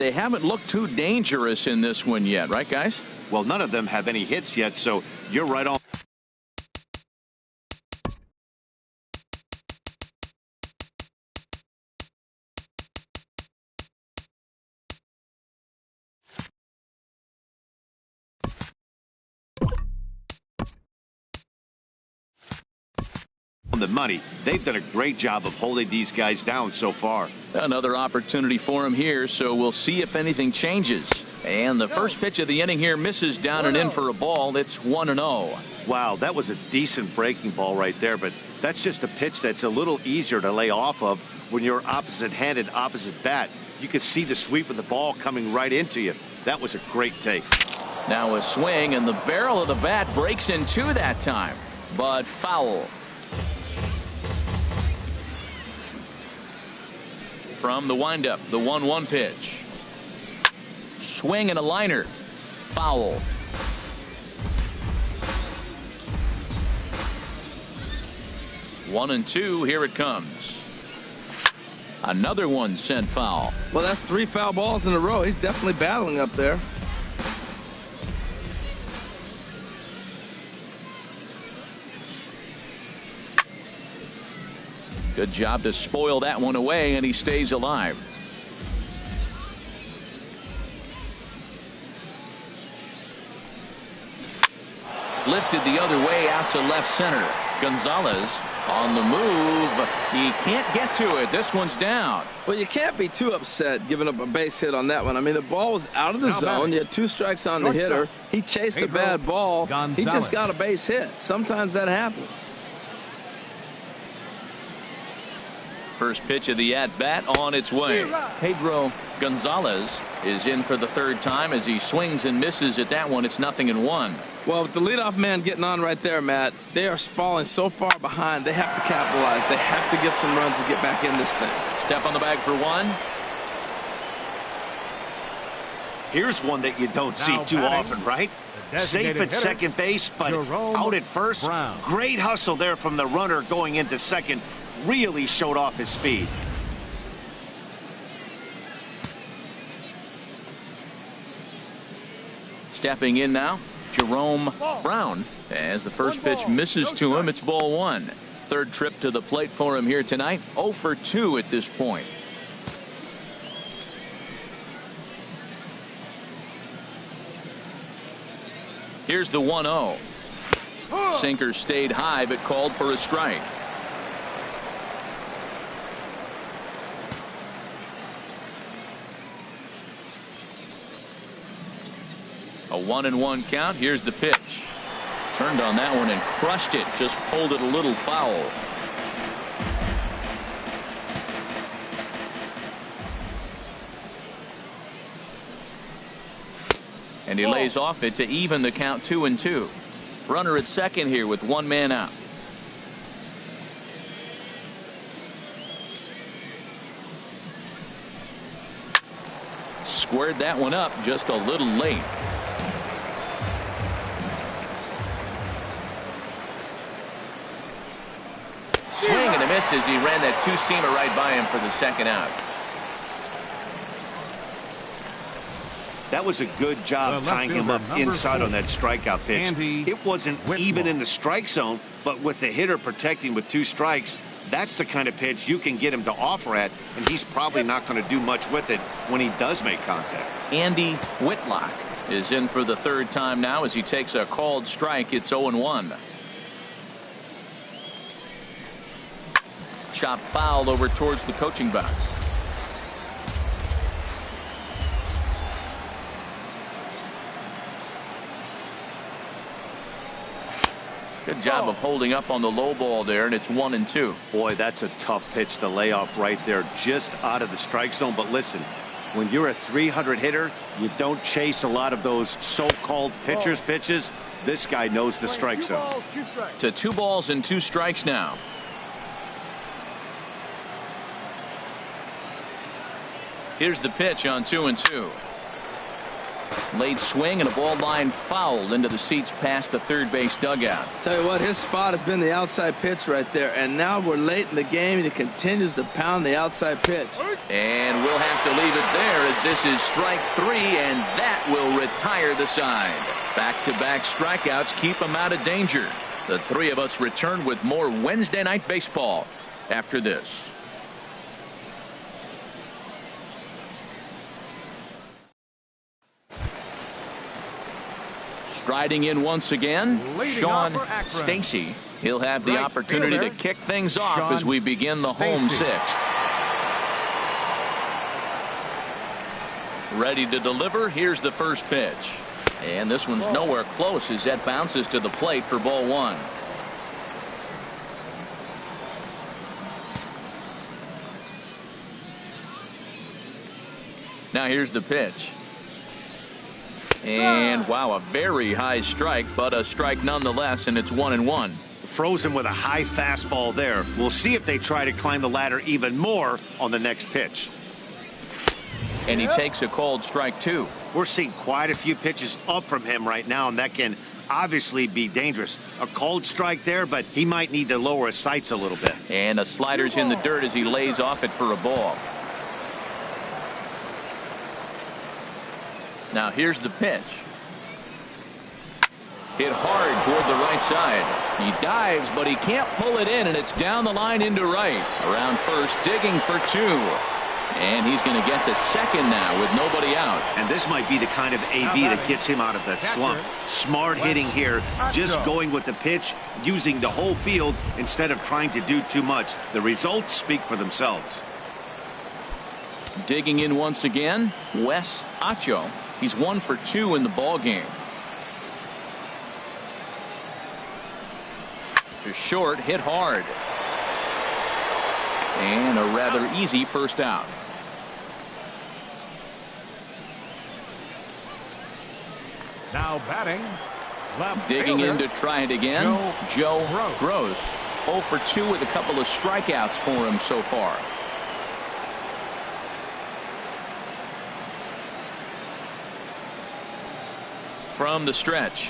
They haven't looked too dangerous in this one yet, right, guys? Well, none of them have any hits yet, so you're right on. The money. They've done a great job of holding these guys down so far. Another opportunity for him here, so we'll see if anything changes. And the first pitch of the inning here misses down and in for a ball. It's 1-0. Wow, that was a decent breaking ball right there, but that's just a pitch that's a little easier to lay off of when you're opposite-handed, opposite bat. You could see the sweep of the ball coming right into you. That was a great take. Now a swing, and the barrel of the bat breaks in two that time, but foul. From the windup, the 1-1 pitch. Swing and a liner. Foul. One and two. Here it comes. Another one sent foul. Well, that's 3 foul balls in a row. He's definitely battling up there. Good job to spoil that one away, and he stays alive. Lifted the other way out to left center. Gonzalez on the move. He can't get to it. This one's down. Well, you can't be too upset giving up a base hit on that one. I mean, the ball was out of the zone. You had 2 strikes on the hitter. He chased a bad ball. He just got a base hit. Sometimes that happens. First pitch of the at-bat on its way. Pedro Gonzalez is in for the 3rd time as he swings and misses at that one. It's 0-1. Well, with the leadoff man getting on right there, Matt, they are falling so far behind. They have to capitalize. They have to get some runs and get back in this thing. Step on the bag for one. Here's one that you don't see too often, right? Safe at second base, but out at first. Great hustle there from the runner going into second. Really showed off his speed. Stepping in now, Jerome Brown. As the first pitch misses to him, it's ball 1. 3rd trip to the plate for him here tonight. 0 for 2 at this point. Here's the 1-0. Sinker stayed high but called for a strike. A 1-1 count. Here's the pitch. Turned on that one and crushed it. Just pulled it a little foul. And he lays off it to even the count 2-2. Runner at second here with 1 man out. Squared that one up just a little late. Swing and a miss as he ran that 2-seamer right by him for the 2nd out. That was a good job tying him up inside on that strikeout pitch. It wasn't even in the strike zone, but with the hitter protecting with 2 strikes, that's the kind of pitch you can get him to offer at, and he's probably not going to do much with it when he does make contact. Andy Whitlock is in for the 3rd time now as he takes a called strike. It's 0-1. Chop fouled over towards the coaching box. Good job of holding up on the low ball there, and it's 1-2. Boy, that's a tough pitch to lay off right there, just out of the strike zone. But listen, when you're a 300 hitter, you don't chase a lot of those so-called pitcher's pitches. This guy knows the strike zone. To 2 balls and 2 strikes now. Here's the pitch on 2-2. Late swing and a ball line fouled into the seats past the third base dugout. Tell you what, his spot has been the outside pitch right there, and now we're late in the game and he continues to pound the outside pitch. And we'll have to leave it there as this is strike 3, and that will retire the side. Back-to-back strikeouts keep him out of danger. The three of us return with more Wednesday Night Baseball after this. Striding in once again, Sean Stacy. He'll have the opportunity to kick things off as we begin the home sixth. Ready to deliver. Here's the first pitch. And this one's nowhere close as that bounces to the plate for ball 1. Now here's the pitch. And wow, a very high strike, but a strike nonetheless, and it's 1-1. Frozen with a high fastball there. We'll see if they try to climb the ladder even more on the next pitch. And he takes a called strike 2. We're seeing quite a few pitches up from him right now, and that can obviously be dangerous. A called strike there, but he might need to lower his sights a little bit. And a slider's in the dirt as he lays off it for a ball. Now here's the pitch. Hit hard toward the right side. He dives, but he can't pull it in, and it's down the line into right. Around first, digging for 2. And he's going to get to second now with nobody out. And this might be the kind of AB that gets him out of that slump. Smart hitting here, just going with the pitch, using the whole field instead of trying to do too much. The results speak for themselves. Digging in once again, Wes Acho. He's 1 for 2 in the ball game. To short, hit hard. And a rather easy first out. Now batting. Digging in to try it again, Joe Gross. 0 for 2 with a couple of strikeouts for him so far. From the stretch.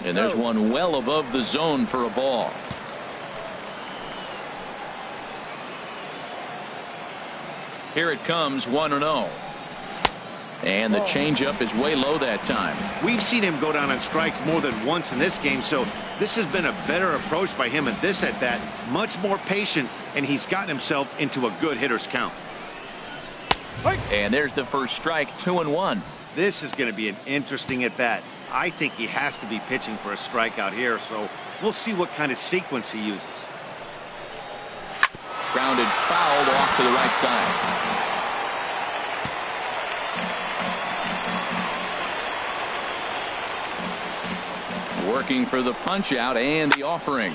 And there's one well above the zone for a ball. Here it comes, 1-0. And the changeup is way low that time. We've seen him go down on strikes more than once in this game, so this has been a better approach by him in this at-bat. Much more patient, and he's gotten himself into a good hitter's count. And there's the first strike, 2-1. This is going to be an interesting at-bat. I think he has to be pitching for a strikeout here, so we'll see what kind of sequence he uses. Grounded fouled off to the right side. Working for the punch out and the offering.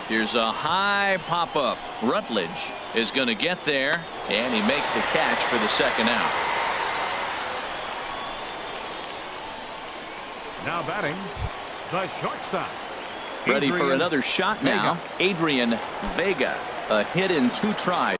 Here's a high pop-up. Rutledge is going to get there, and he makes the catch for the second out. Now batting, the shortstop. Ready for another shot now. Adrian Vega. A hit in 2 tries.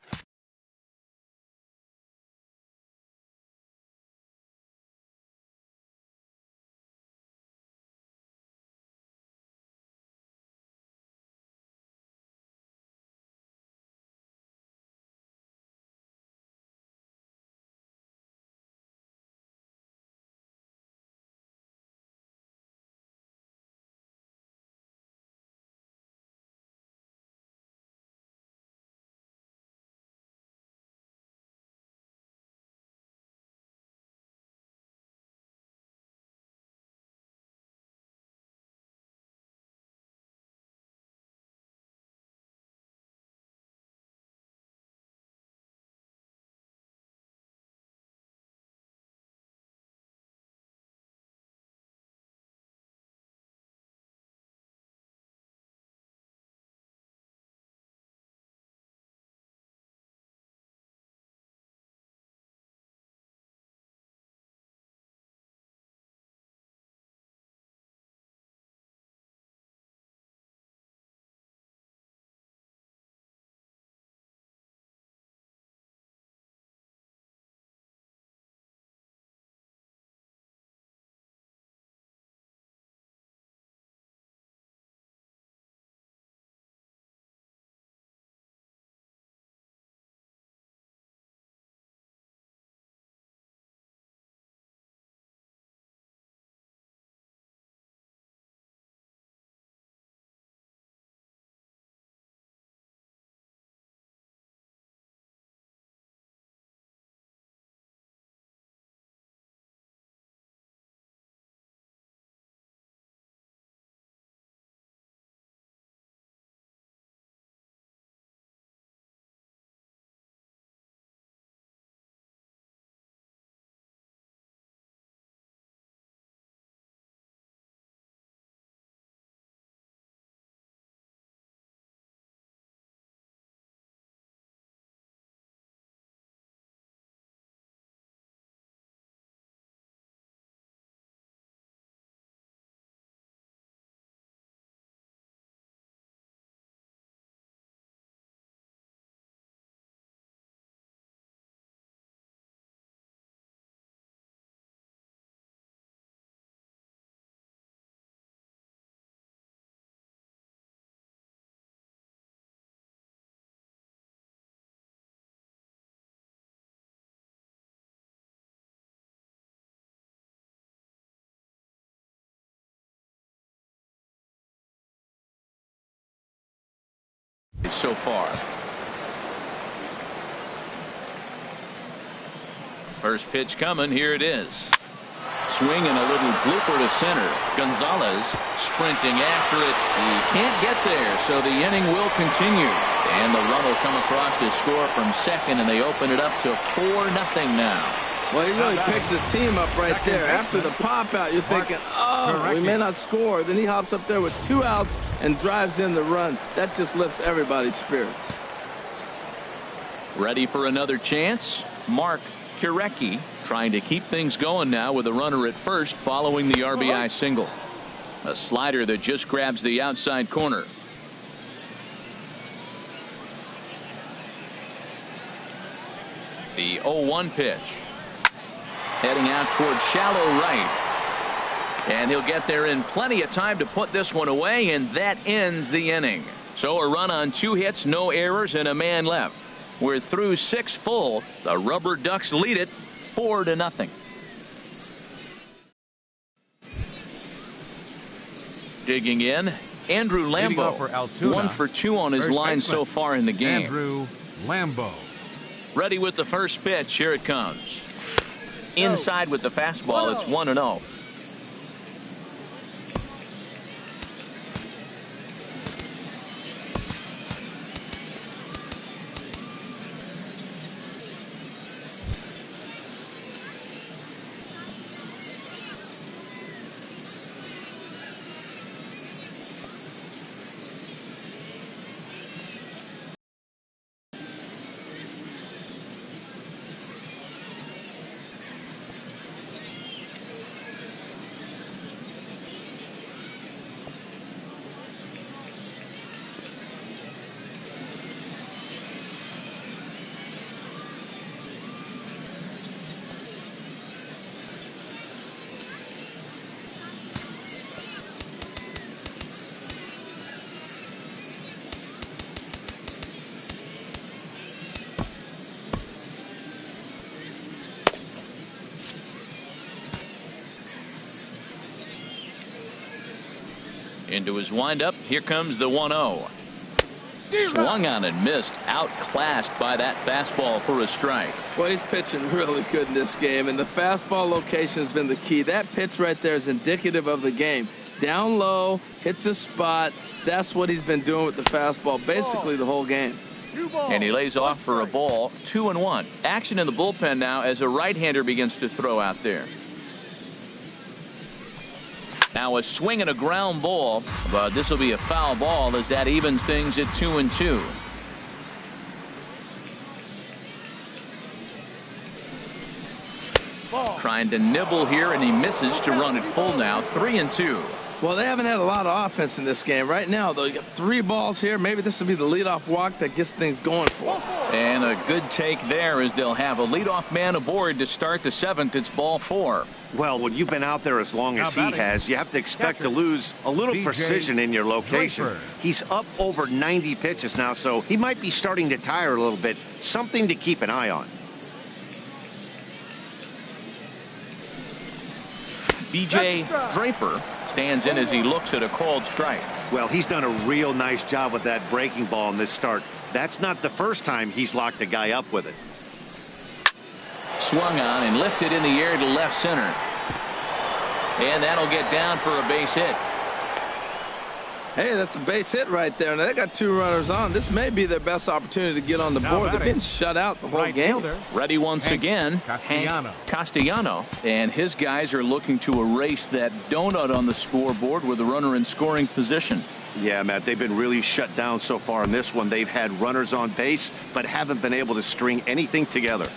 so far. First pitch coming. Here it is. Swinging a little blooper to center. Gonzalez sprinting after it. He can't get there, so the inning will continue. And the run will come across to score from second, and they open it up to 4-0 now. Well, he really picked his team up right there. After the pop out, you're thinking, oh, we may not score. Then he hops up there with 2 outs and drives in the run. That just lifts everybody's spirits. Ready for another chance? Mark Kirecki trying to keep things going now with a runner at first following the RBI single. A slider that just grabs the outside corner. The 0-1 pitch. Heading out towards shallow right. And he'll get there in plenty of time to put this one away, and that ends the inning. So a run on 2 hits, no errors, and a man left. We're through 6 full. The Rubberducks lead it 4-0. Digging in, Andrew Lambo. 1 for 2 on his line so far in the game. Andrew Lambo. Ready with the first pitch. Here it comes. Inside with the fastball. It's 1-0. Into his windup. Here comes the 1-0. Swung on and missed. Outclassed by that fastball for a strike. Well, he's pitching really good in this game, and the fastball location has been the key. That pitch right there is indicative of the game. Down low, hits a spot. That's what he's been doing with the fastball basically the whole game. And he lays off for a ball. 2-1. Action in the bullpen now as a right-hander begins to throw out there. Now a swing and a ground ball, but this will be a foul ball as that evens things at 2-2. Trying to nibble here, and he misses to run it full now. 3-2. Well, they haven't had a lot of offense in this game. Right now, though, you got 3 balls here. Maybe this will be the leadoff walk that gets things going for them. And a good take there as they'll have a leadoff man aboard to start the 7th. It's ball 4. Well, when you've been out there as long as he has, you have to expect to lose a little precision in your location. He's up over 90 pitches now, so he might be starting to tire a little bit. Something to keep an eye on. B.J. Draper stands in as he looks at a called strike. Well, he's done a real nice job with that breaking ball in this start. That's not the first time he's locked a guy up with it. Swung on and lifted in the air to left center. And that'll get down for a base hit. Hey, that's a base hit right there. Now, they got 2 runners on. This may be their best opportunity to get on the board. They've been shut out the whole game. Ready once again, Hank Castellano. And his guys are looking to erase that donut on the scoreboard with a runner in scoring position. Yeah, Matt, they've been really shut down so far in this one. They've had runners on base, but haven't been able to string anything together.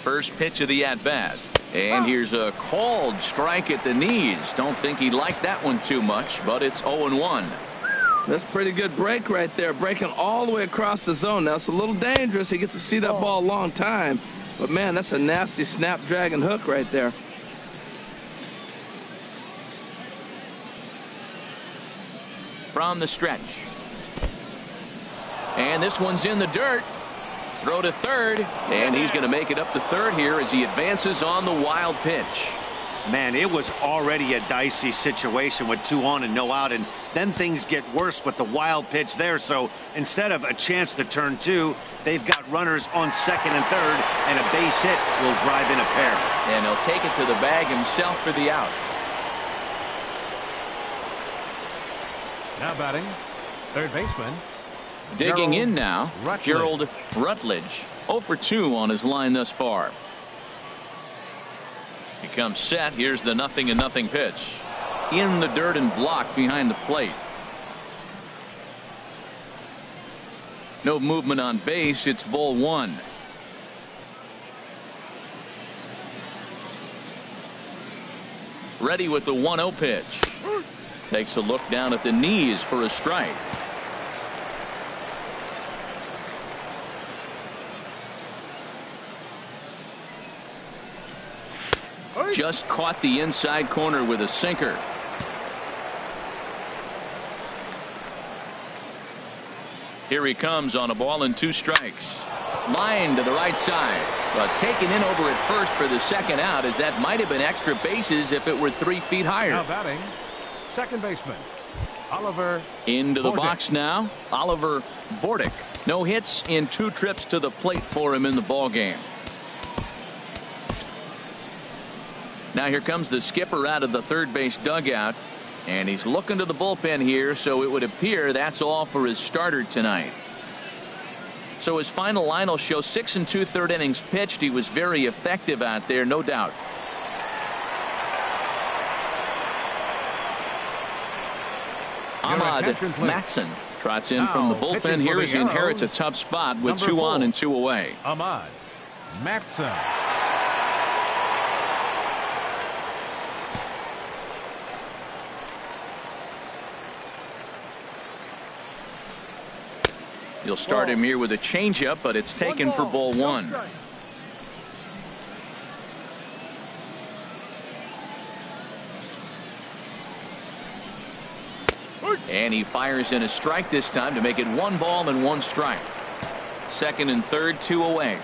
First pitch of the at-bat. And here's a called strike at the knees. Don't think he liked that one too much, but it's 0-1. That's a pretty good break right there, breaking all the way across the zone. Now, it's a little dangerous. He gets to see that ball a long time. But, man, that's a nasty snapdragon hook right there. From the stretch. And this one's in the dirt. Throw to third, and he's going to make it up to third here as he advances on the wild pitch. Man, it was already a dicey situation with 2 on and no out, and then things get worse with the wild pitch there. So instead of a chance to turn 2, they've got runners on second and third, and a base hit will drive in a pair. And he'll take it to the bag himself for the out. Now batting, third baseman. Digging in now, Rutledge. Gerald Rutledge. 0 for 2 on his line thus far. He comes set. Here's the 0-0 pitch. In the dirt and blocked behind the plate. No movement on base. It's ball 1. Ready with the 1-0 pitch. Takes a look down at the knees for a strike. Just caught the inside corner with a sinker. Here he comes on a ball and 2 strikes. Line to the right side, but taken in over at first for the second out, as that might have been extra bases if it were 3 feet higher. Now batting, second baseman Oliver. Into the Bordick. box now, Oliver Bordick. No hits in 2 trips to the plate for him in the ball game. Now here comes the skipper out of the third base dugout, and he's looking to the bullpen here, so it would appear that's all for his starter tonight. So his final line will show 6 2/3 innings pitched. He was very effective out there, no doubt. Ahmad Matson trots in from the bullpen here as he inherits a tough spot with 2 on and 2 away. Ahmad Matson. You'll start him here with a changeup, but it's taken for ball 1. And he fires in a strike this time to make it 1 ball and 1 strike. Second and third, 2 away.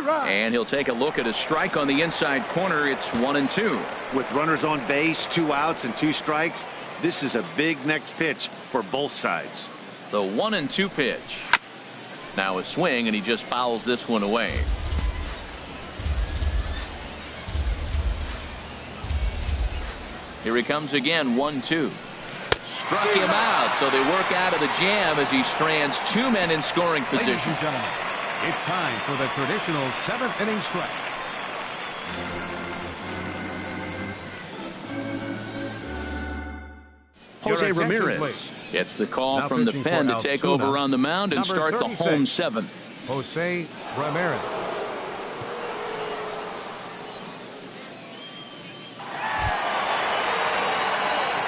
And he'll take a look at a strike on the inside corner. It's 1-2. With runners on base, 2 outs and 2 strikes, this is a big next pitch for both sides. The 1-2 pitch. Now a swing, and he just fouls this one away. Here he comes again, 1-2. Struck him out, so they work out of the jam as he strands 2 men in scoring Ladies position. and gentlemen, it's time for the traditional 7th inning stretch. Jose Your attention, Ramirez please. gets the call Now from the pitching pen for to take Altoona, over on the mound and number start the 36, home 7th. Jose Ramirez.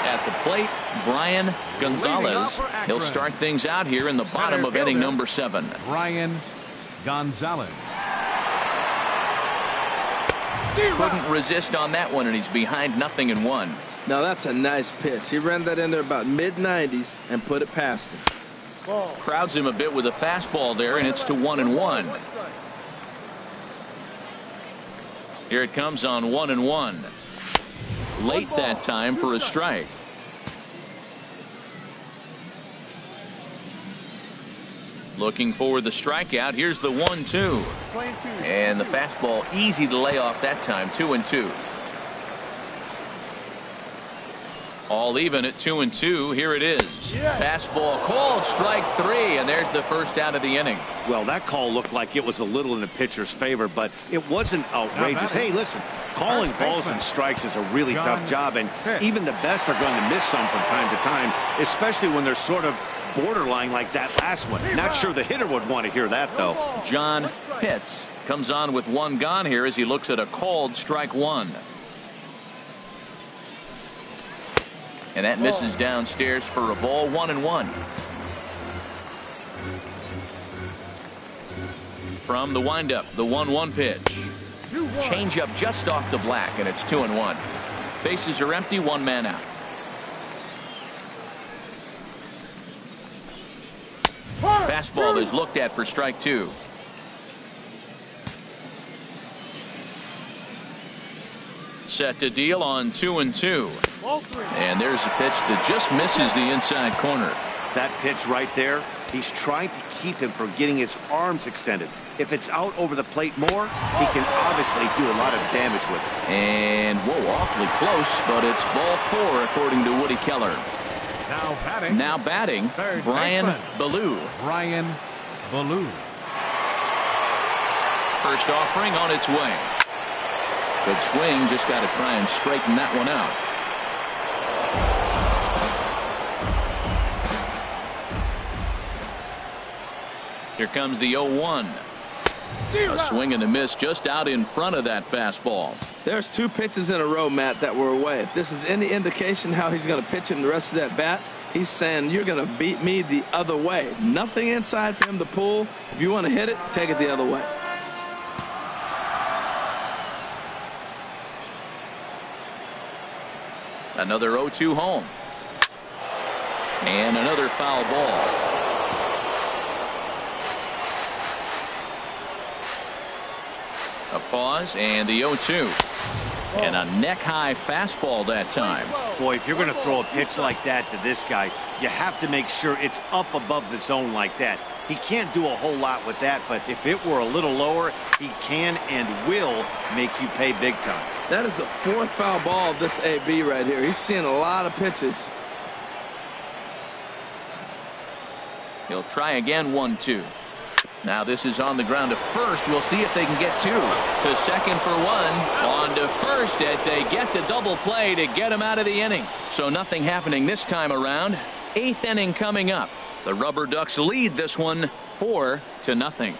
At the plate, Brian Gonzalez. for Akron. He'll start things out here in the bottom of inning number 7. Brian Gonzalez. Couldn't resist on that one, and he's behind 0-1. Now, that's a nice pitch. He ran that in there about mid-90s and put it past him. Crowds him a bit with a fastball there, and it's to 1-1. Here it comes on 1-1. Late that time for a strike. Looking for the strikeout. Here's the 1-2. And the fastball easy to lay off that time. 2-2. All even at 2-2. Here it is. Fastball called, strike 3, and there's the first out of the inning. Well, that call looked like it was a little in the pitcher's favor, but it wasn't outrageous. Hey, listen, calling balls and strikes is a really tough job, and even the best are going to miss some from time to time, especially when they're sort of borderline like that last one. Not sure the hitter would want to hear that, though. John Pitts comes on with 1 gone here as he looks at a called strike 1. And that misses downstairs for a ball, 1-1. From the windup, the 1-1 pitch. Changeup just off the black, and it's 2-1. Bases are empty, one man out. Fastball is looked at for strike 2. Set to deal on 2-2. And there's a pitch that just misses the inside corner. That pitch right there, he's trying to keep him from getting his arms extended. If it's out over the plate more, he can obviously do a lot of damage with it. And, whoa, awfully close, but it's ball 4 according to Woody Keller. Now batting, Brian Ballou. First offering on its way. Good swing, just got to try and straighten that one out. Here comes the 0-1. A swing and a miss just out in front of that fastball. There's 2 pitches in a row, Matt, that were away. If this is any indication how he's going to pitch in the rest of that bat, he's saying you're going to beat me the other way. Nothing inside for him to pull. If you want to hit it, take it the other way. Another 0-2 home. And another foul ball. A pause and the 0-2. And a neck-high fastball that time. Boy, if you're going to throw a pitch like that to this guy, you have to make sure it's up above the zone like that. He can't do a whole lot with that, but if it were a little lower, he can and will make you pay big time. That is the 4th foul ball of this AB right here. He's seeing a lot of pitches. He'll try again, 1-2. Now this is on the ground to first. We'll see if they can get 2. To second for 1. On to first as they get the double play to get him out of the inning. So nothing happening this time around. 8th inning coming up. The Rubberducks lead this one 4-0.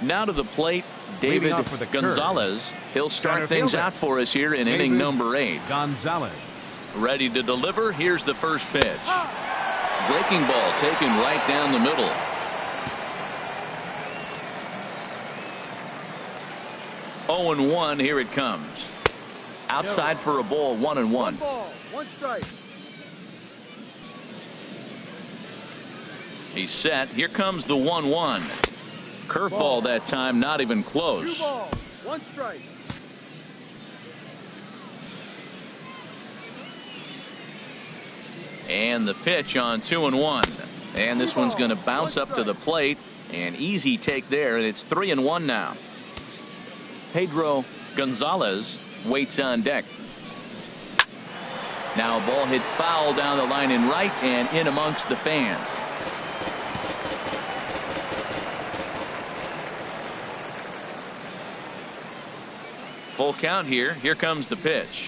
Now to the plate, David Gonzalez. He'll start things out for us here in inning number 8. Ready to deliver. Here's the first pitch. Breaking ball taken right down the middle. Oh, 0-1. Here it comes. Outside for a ball, 1-1. 1 ball, 1 strike. He's set. Here comes the 1-1. Curveball that time, not even close. 2 balls, 1 strike. And the pitch on 2-1. And this one's going to bounce up to the plate. An easy take there, and it's 3-1 now. Pedro Gonzalez waits on deck. Now a ball hit foul down the line in right and in amongst the fans. Full count here. Here comes the pitch.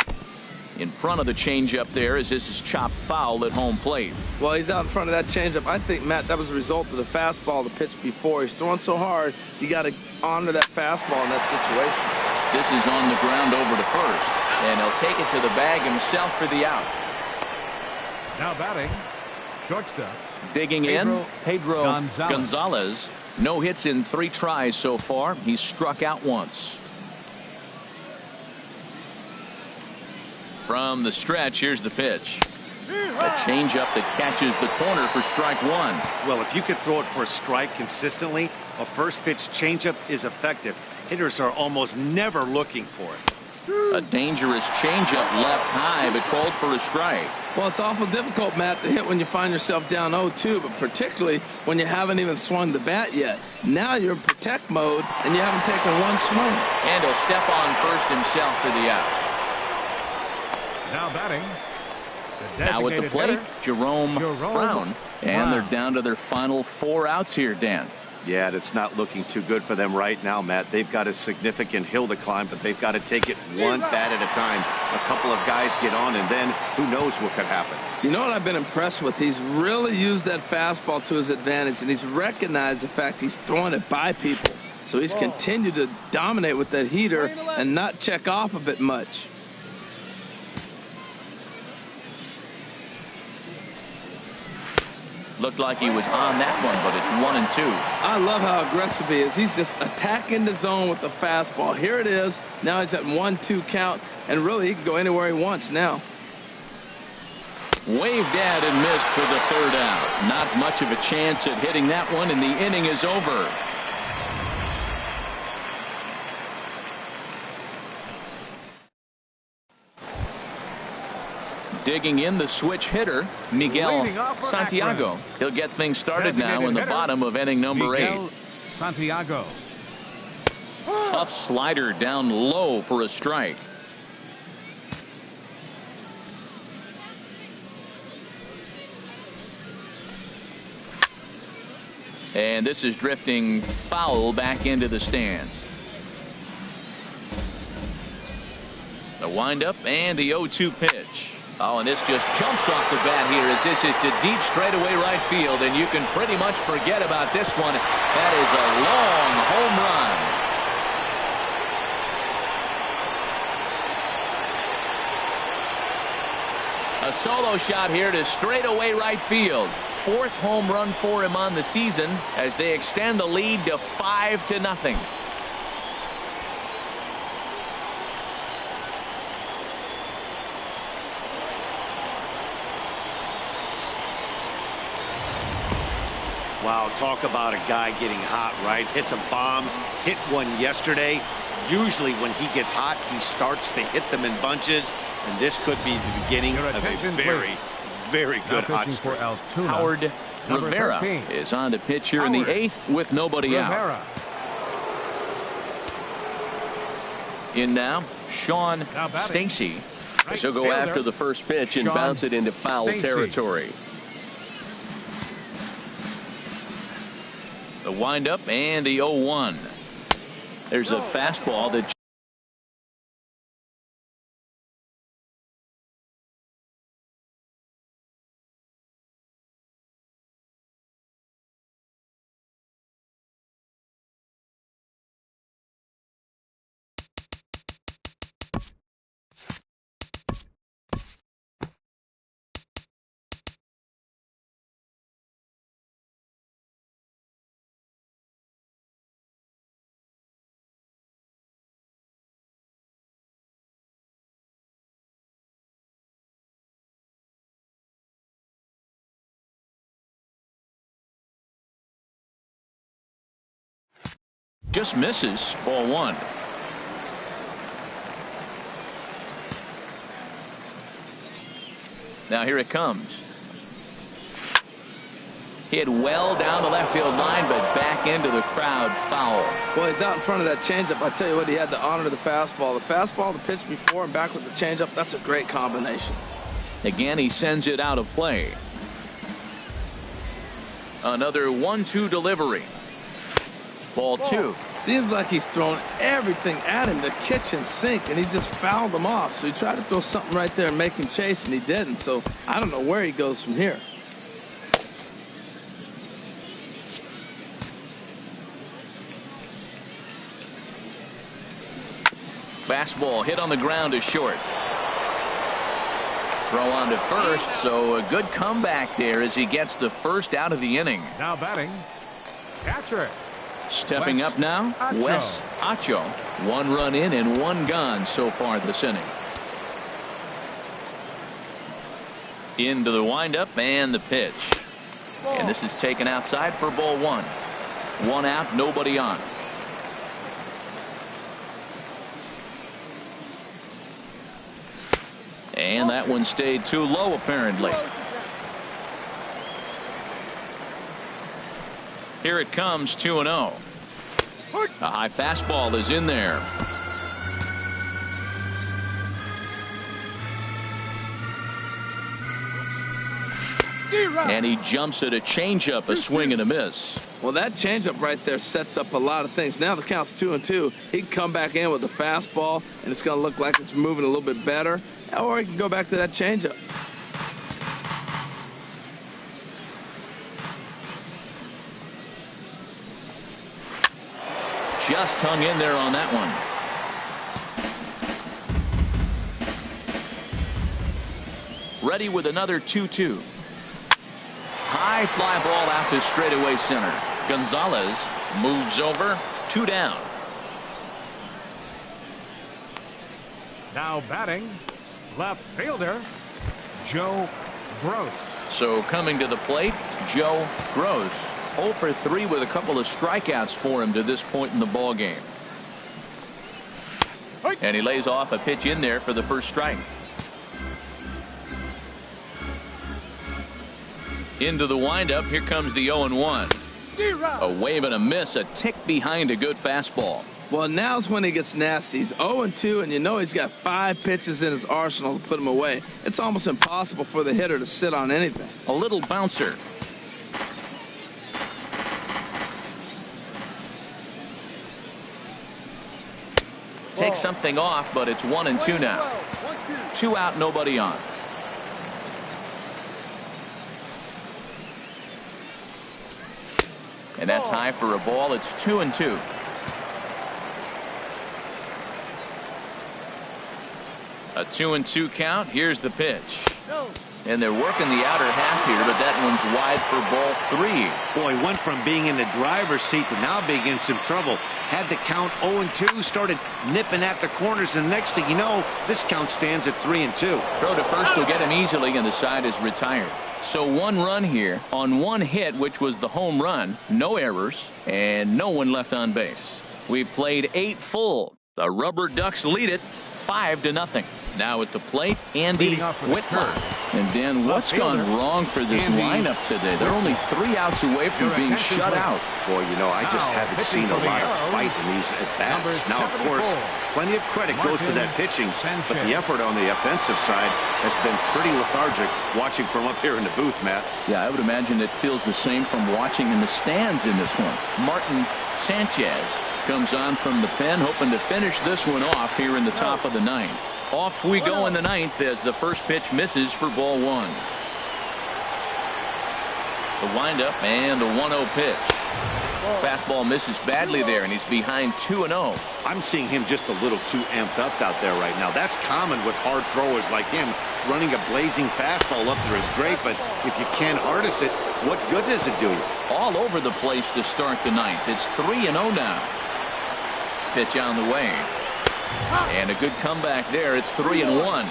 In front of the changeup there as this is chopped foul at home plate. Well, he's out in front of that changeup. I think, Matt, that was a result of the fastball, the pitch before. He's throwing so hard, you got to honor that fastball in that situation. This is on the ground over to first, and he'll take it to the bag himself for the out. Now batting, shortstop. Digging in, Pedro Gonzalez. No hits in 3 tries so far. He's struck out once. From the stretch, here's the pitch. A changeup that catches the corner for strike 1. Well, if you could throw it for a strike consistently, a first pitch changeup is effective. Hitters are almost never looking for it. A dangerous changeup left high, but called for a strike. Well, it's awful difficult, Matt, to hit when you find yourself down 0-2, but particularly when you haven't even swung the bat yet. Now you're in protect mode, and you haven't taken 1 swing. And he'll step on first himself for the out. Now batting. Now at the plate, hitter, Jerome Brown. And they're down to their final 4 outs here, Dan. Yeah, it's not looking too good for them right now, Matt. They've got a significant hill to climb, but they've got to take it one bat at a time. A couple of guys get on, and then who knows what could happen. You know what I've been impressed with? He's really used that fastball to his advantage, and he's recognized the fact he's throwing it by people. So he's continued to dominate with that heater and not check off of it much. Looked like he was on that one, but it's 1-2. I love how aggressive he is. He's just attacking the zone with the fastball. Here it is. Now he's at 1-2 count, and really he can go anywhere he wants now. Waved at and missed for the third out. Not much of a chance at hitting that one, and the inning is over. Digging in the switch hitter, Miguel Santiago. He'll get things started now in the bottom of inning number 8. Santiago. Tough slider down low for a strike. And this is drifting foul back into the stands. The windup and the 0-2 pitch. Oh, and this just jumps off the bat here as this is to deep straightaway right field, and you can pretty much forget about this one. That is a long home run. A solo shot here to straightaway right field. 4th home run for him on the season as they extend the lead to 5-0. Wow, talk about a guy getting hot, right? Hits a bomb, hit one yesterday. Usually when he gets hot, he starts to hit them in bunches, and this could be the beginning of a very good hot streak. Altoona, Howard Rivera 13. is on to pitch here in the 8th with nobody out. In now, Sean Stacy. He'll go after the first pitch and bounce it into foul territory. The windup and the 0-1. There's a fastball that just misses. Ball 1. Now here it comes. Hit well down the left field line, but back into the crowd. Foul. Well, he's out in front of that changeup. I tell you what, he had to honor the fastball. The fastball, the pitch before, and back with the changeup. That's a great combination. Again, he sends it out of play. Another 1-2 delivery. Ball 2. Seems like he's thrown everything at him, the kitchen sink, and he just fouled him off. So he tried to throw something right there and make him chase, and he didn't. So I don't know where he goes from here. Fastball hit on the ground to short. Throw on to first, so a good comeback there as he gets the first out of the inning. Now batting, catcher. Stepping up now, Wes Acho. 1 run in and 1 gone so far this inning. Into the windup and the pitch. And this is taken outside for ball 1. 1 out, nobody on. And that one stayed too low apparently. Here it comes, 2-0. A high fastball is in there. And he jumps at a changeup, a swing and a miss. Well, that changeup right there sets up a lot of things. Now the count's 2-2. He can come back in with the fastball, and it's going to look like it's moving a little bit better. Or he can go back to that changeup. just hung in there on that one. Ready with another 2-2. High fly ball out to straightaway center. Gonzalez moves over. 2 down. Now batting, left fielder, Joe Gross. So coming to the plate, Joe Gross. 0 for 3 with a couple of strikeouts for him to this point in the ball game. And he lays off a pitch in there for the first strike. Into the windup. Here comes the 0-1. A wave and a miss, a tick behind a good fastball. Well, now's when he gets nasty. He's 0-2, and you know he's got 5 pitches in his arsenal to put him away. It's almost impossible for the hitter to sit on anything. A little bouncer. Take something off, but it's 1-2 now. 2 out, nobody on. And that's high for a ball. It's 2-2. A 2-2 count. Here's the pitch. And they're working the outer half here, but that one's wide for ball 3. Boy, went from being in the driver's seat to now being in some trouble. Had the count 0-2, started nipping at the corners, and the next thing you know, this count stands at 3-2. Throw to first will get him easily, and the side is retired. So 1 run here on 1 hit, which was the home run. No errors, and no one left on base. We've played 8 full. The Rubberducks lead it 5-0. Now at the plate, Andy Whitmer. And Dan, what's gone wrong for this lineup today? They're only 3 outs away from being shut out. Boy, you know, I just haven't seen a lot of fight in these at-bats. Now, of course, plenty of credit goes to that pitching, but the effort on the offensive side has been pretty lethargic watching from up here in the booth, Matt. Yeah, I would imagine it feels the same from watching in the stands in this one. Martin Sanchez comes on from the pen, hoping to finish this one off here in the top of the 9th. Off we go in the 9th as the first pitch misses for ball 1. The windup and the 1-0 pitch. Fastball misses badly there, and he's behind 2-0. I'm seeing him just a little too amped up out there right now. That's common with hard throwers like him. Running a blazing fastball up there is great, but if you can't harness it, what good does it do you? All over the place to start the 9th. It's 3-0 now. Pitch on the way. And a good comeback there. It's 3-1.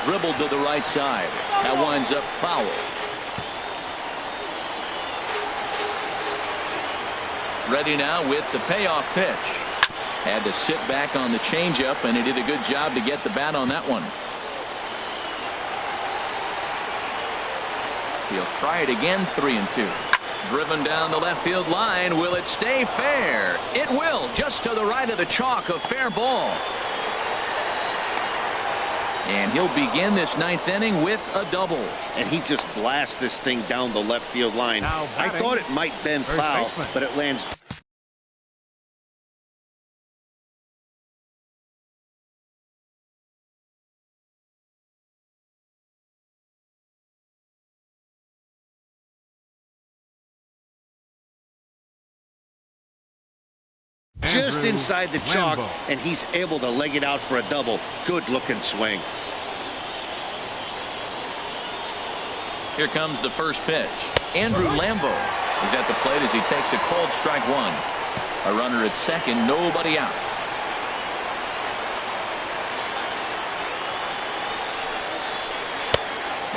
Dribbled to the right side. That winds up foul. Ready now with the payoff pitch. Had to sit back on the changeup, and he did a good job to get the bat on that one. He'll try it again. 3-2. Driven down the left field line. Will it stay fair? It will. Just to the right of the chalk. A fair ball. And he'll begin this 9th inning with a double. And he just blasts this thing down the left field line. I thought it might bend foul, but it lands. Just inside the chalk, and he's able to leg it out for a double. Good looking swing. Here comes the first pitch. Andrew Lambo is at the plate as he takes a called strike 1. A runner at second, nobody out.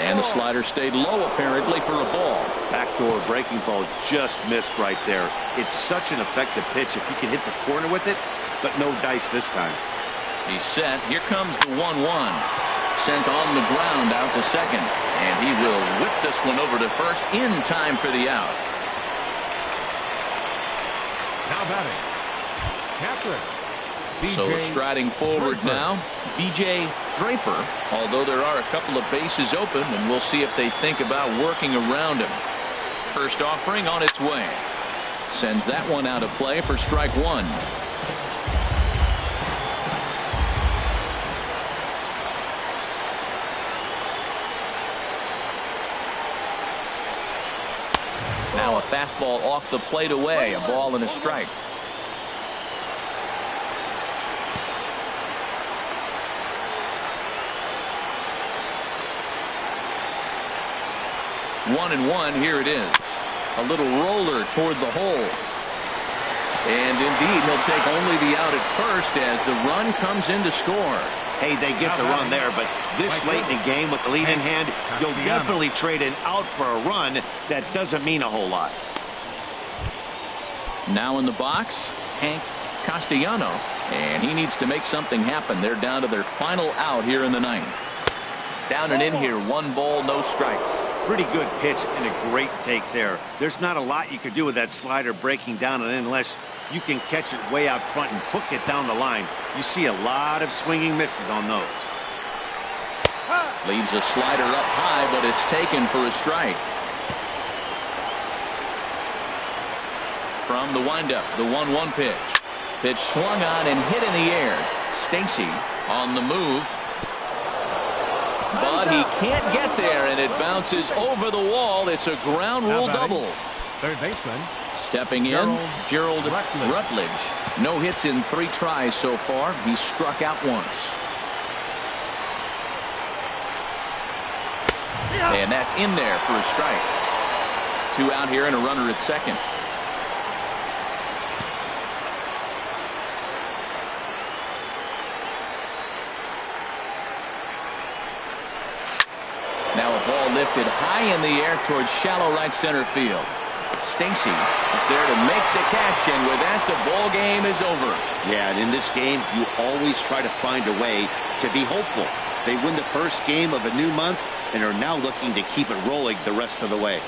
And the slider stayed low apparently for a ball. Backdoor breaking ball just missed right there. It's such an effective pitch if you can hit the corner with it, but no dice this time. He's set. Here comes the 1-1. Sent on the ground out to second. And he will whip this one over to first in time for the out. Now batting, Catherine. So striding forward now, B.J. Draper, although there are a couple of bases open, and we'll see if they think about working around him. First offering on its way. Sends that one out of play for strike 1. Now a fastball off the plate away. A ball and a strike. 1-1. Here it is. A little roller toward the hole. And indeed, he'll take only the out at first as the run comes in to score. Hey, they get the run there, but this late in the game with the lead in hand, you'll definitely trade an out for a run. That doesn't mean a whole lot. Now in the box, Hank Castellano, and he needs to make something happen. They're down to their final out here in the ninth. Down and in here, 1 ball, no strikes. Pretty good pitch and a great take there. There's not a lot you could do with that slider breaking down and in unless you can catch it way out front and hook it down the line. You see a lot of swinging misses on those. Leaves a slider up high, but it's taken for a strike. From the windup, the 1-1 pitch. Pitch swung on and hit in the air. Stacy on the move. But he can't get there, and it bounces over the wall. It's a ground rule double. Third baseman. Stepping in, Gerald Rutledge. No hits in 3 tries so far. He struck out once. And that's in there for a strike. 2 out here and a runner at second. Now a ball lifted high in the air towards shallow right center field. Stacy is there to make the catch, and with that, the ball game is over. Yeah, and in this game, you always try to find a way to be hopeful. They win the first game of a new month and are now looking to keep it rolling the rest of the way.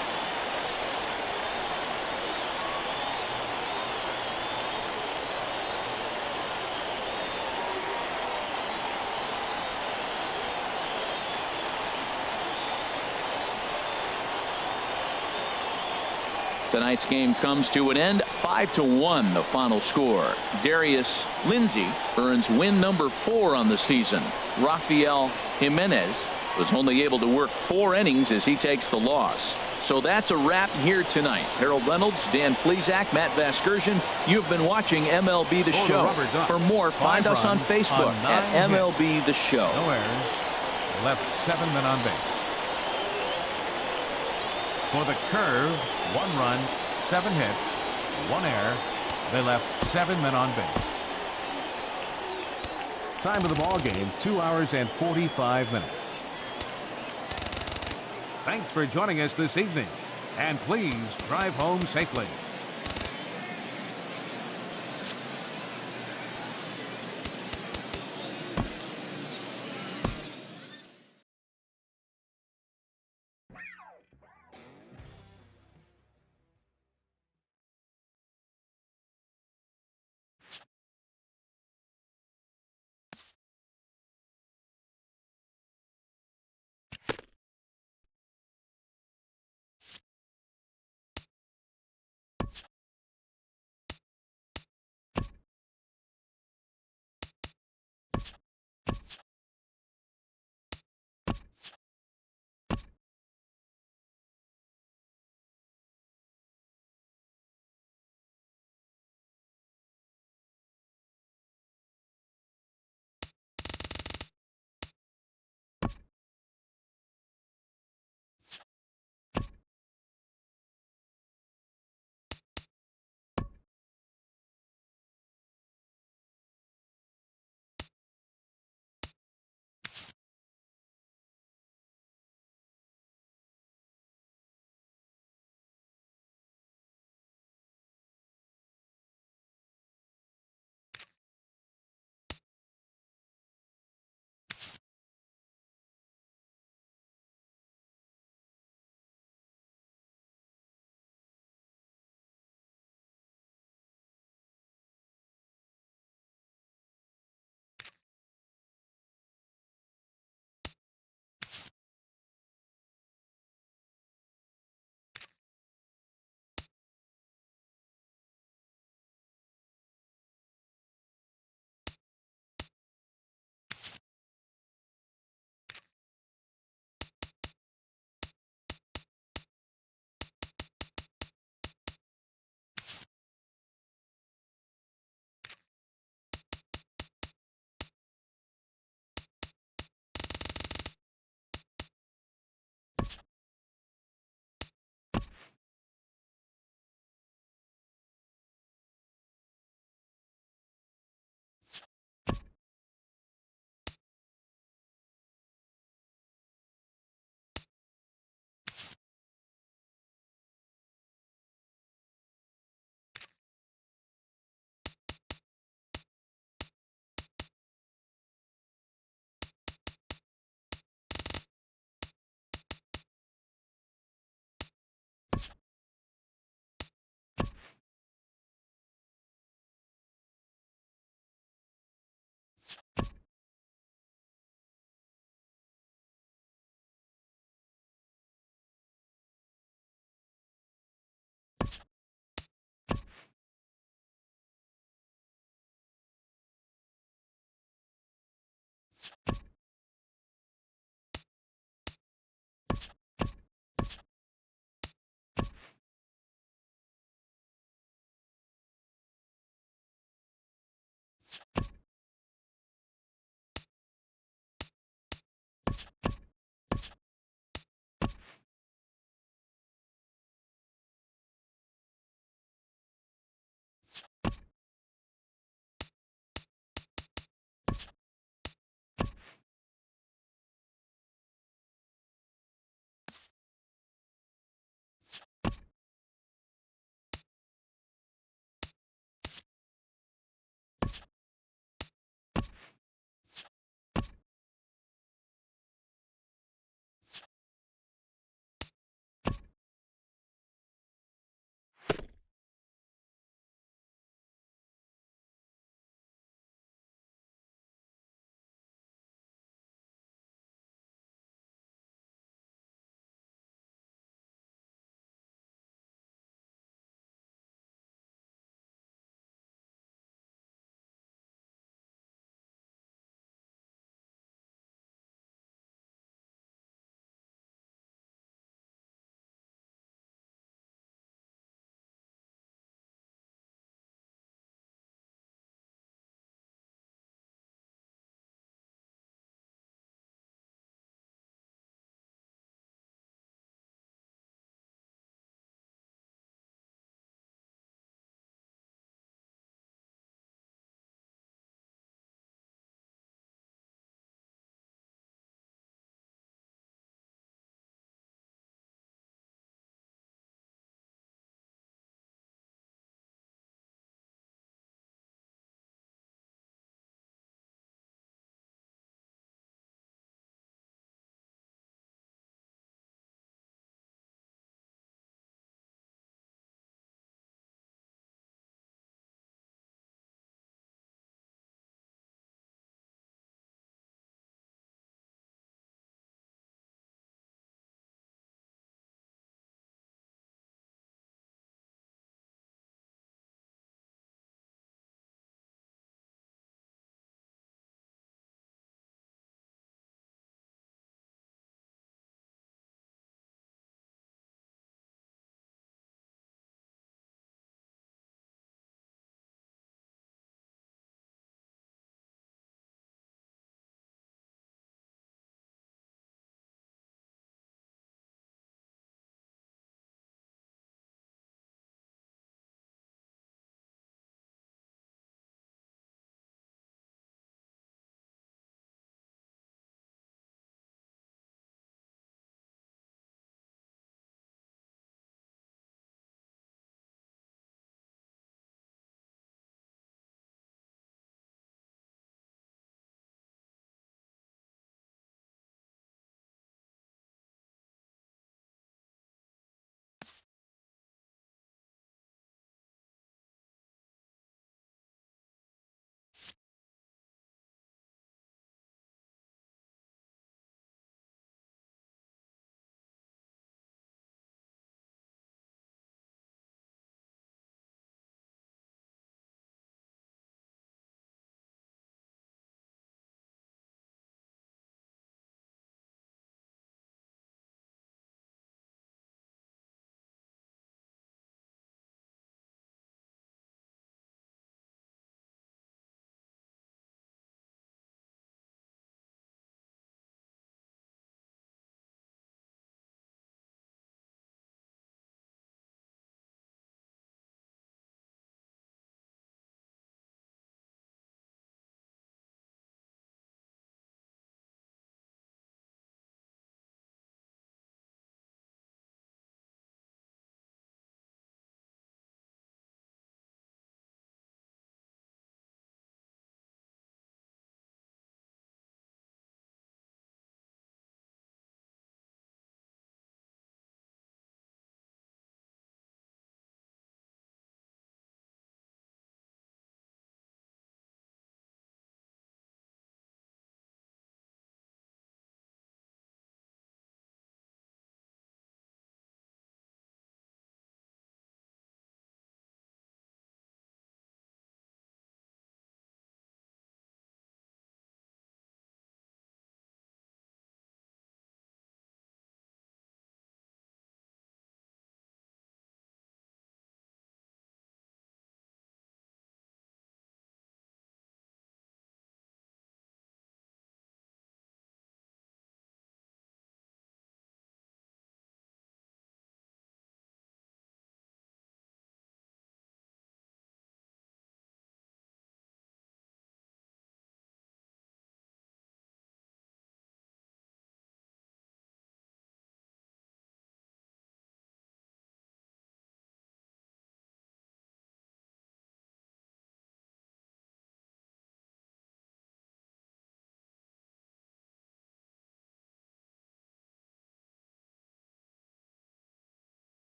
Tonight's game comes to an end. 5-1 the final score. Darius Lindsay earns win number 4 on the season. Rafael Jimenez was only able to work 4 innings as he takes the loss. So that's a wrap here tonight. Harold Reynolds, Dan Plesac, Matt Vasgersian. You've been watching MLB The Show. For more, find us on Facebook at MLB The Show. No errors. Left 7 men on base. For the Curve, 1 run, 7 hits, 1 error. They left 7 men on base. Time of the ball game, 2 hours and 45 minutes. Thanks for joining us this evening, and please drive home safely.